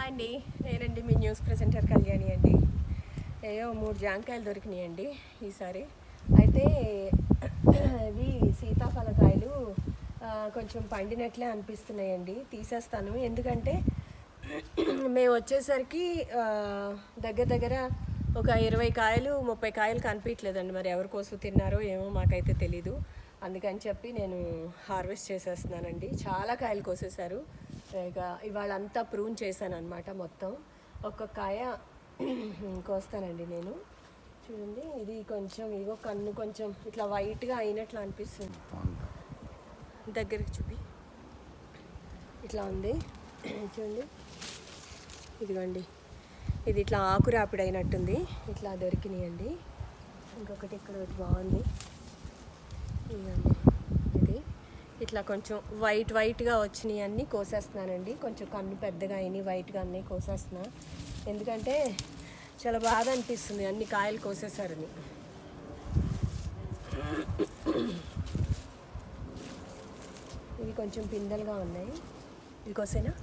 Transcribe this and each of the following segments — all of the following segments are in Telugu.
హాయ్ అండి, నేనండి మీ న్యూస్ ప్రెజెంటర్ కళ్యాణి అండి. ఏయో 3 జాంకాయలు దొరికినాయండి ఈసారి. అయితే ఇవి సీతాఫలకాయలు కొంచెం పండినట్లే అనిపిస్తున్నాయండి. తీసేస్తాను, ఎందుకంటే మేము వచ్చేసరికి దగ్గర దగ్గర ఒక 20 కాయలు 30 కాయలు కనిపించలేదండి. మరి ఎవరి కోసం తిన్నారో ఏమో మాకైతే తెలీదు. అందుకని చెప్పి నేను హార్వెస్ట్ చేసేస్తున్నానండి. చాలా కాయలు కోసేశారు. ఇక ఇవాళ అంతా ప్రూన్ చేశాను అనమాట. మొత్తం ఒక్కొక్క కాయ కోస్తానండి నేను. చూడండి, ఇది కొంచెం ఇగో కన్ను కొంచెం ఇట్లా వైట్గా అయినట్లు అనిపిస్తుంది. దగ్గరికి చూపి, ఇట్లా ఉంది చూడండి. ఇదిగోండి, ఇది ఇట్లా ఆకురాపిడి అయినట్టుంది. ఇట్లా దొరికినాయండి. ఇంకొకటి ఇక్కడ ఒకటి బాగుంది. ఇదిగోండి, ఇది ఇట్లా కొంచెం వైట్గా వచ్చినాయి అన్నీ కోసేస్తున్నానండి. కొంచెం కన్ను పెద్దగా అయినాయి, వైట్గా అన్నీ కోసేస్తున్నా. ఎందుకంటే చాలా బాధ అనిపిస్తుంది అన్ని కాయలు కోసేసారని. ఇవి కొంచెం పిందెలుగా ఉన్నాయి. ఇవి కోసేనా?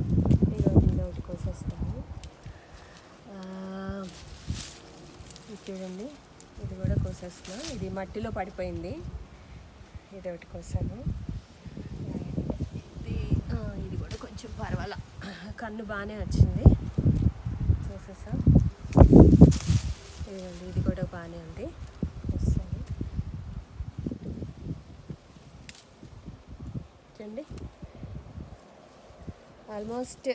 ఇది ఒకటి కోసేస్తాను. ఇది చూడండి, ఇది కూడా కోసేస్తున్నా. ఇది మట్టిలో పడిపోయింది. ఇది ఒకటి కోసాను. ఇది కూడా కొంచెం పర్వాలా, కన్ను బాగానే వచ్చింది, కోసేసా. ఇదిగోండి, ఇది కూడా బాగానే ఉంది. వస్తాను చూడండి, ఆల్మోస్ట్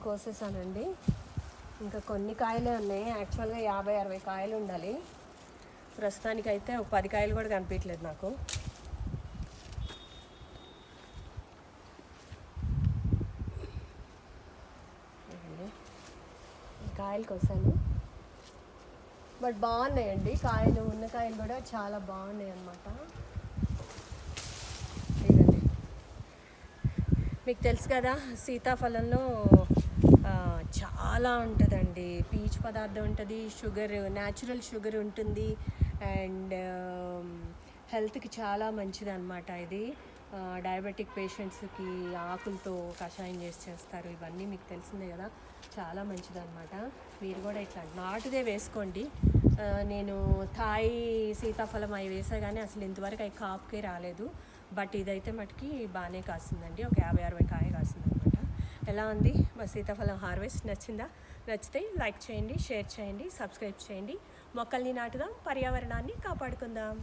కోసేసానండి. ఇంకా కొన్ని కాయలే ఉన్నాయి. యాక్చువల్గా 50-60 కాయలు ఉండాలి. ప్రస్తుతానికైతే ఒక 10 కాయలు కూడా కనిపించలేదు నాకు. కాయలు కోసాను, బట్ బాగున్నాయండి కాయలు. ఉన్న కాయలు కూడా చాలా బాగున్నాయి అన్నమాట. ఇదండి, మీకు తెలుసు కదా సీతాఫలంలో చాలా ఉంటుందండి. పీచు పదార్థం ఉంటుంది, షుగర్, న్యాచురల్ షుగర్ ఉంటుంది, అండ్ హెల్త్కి చాలా మంచిది అన్నమాట. ఇది డయాబెటిక్ పేషెంట్స్కి ఆకులతో కషాయం చేస్తారు. ఇవన్నీ మీకు తెలిసిందే కదా, చాలా మంచిది అన్నమాట. మీరు కూడా ఇట్లా నాటుదే వేసుకోండి. నేను థాయ్ సీతాఫలం అవి వేసా కానీ అసలు ఇంతవరకు అవి కాపుకే రాలేదు. బట్ ఇదైతే మటుకి బాగానే కాస్తుందండి. ఒక 50-60 కాయ కాస్తుంది అనమాట. ఎలా ఉంది మా సీతాఫలం హార్వెస్ట్? నచ్చిందా? నచ్చితే లైక్ చేయండి, షేర్ చేయండి, సబ్స్క్రైబ్ చేయండి. మొక్కల్ని నాటుదాం, పర్యావరణాన్ని కాపాడుకుందాం.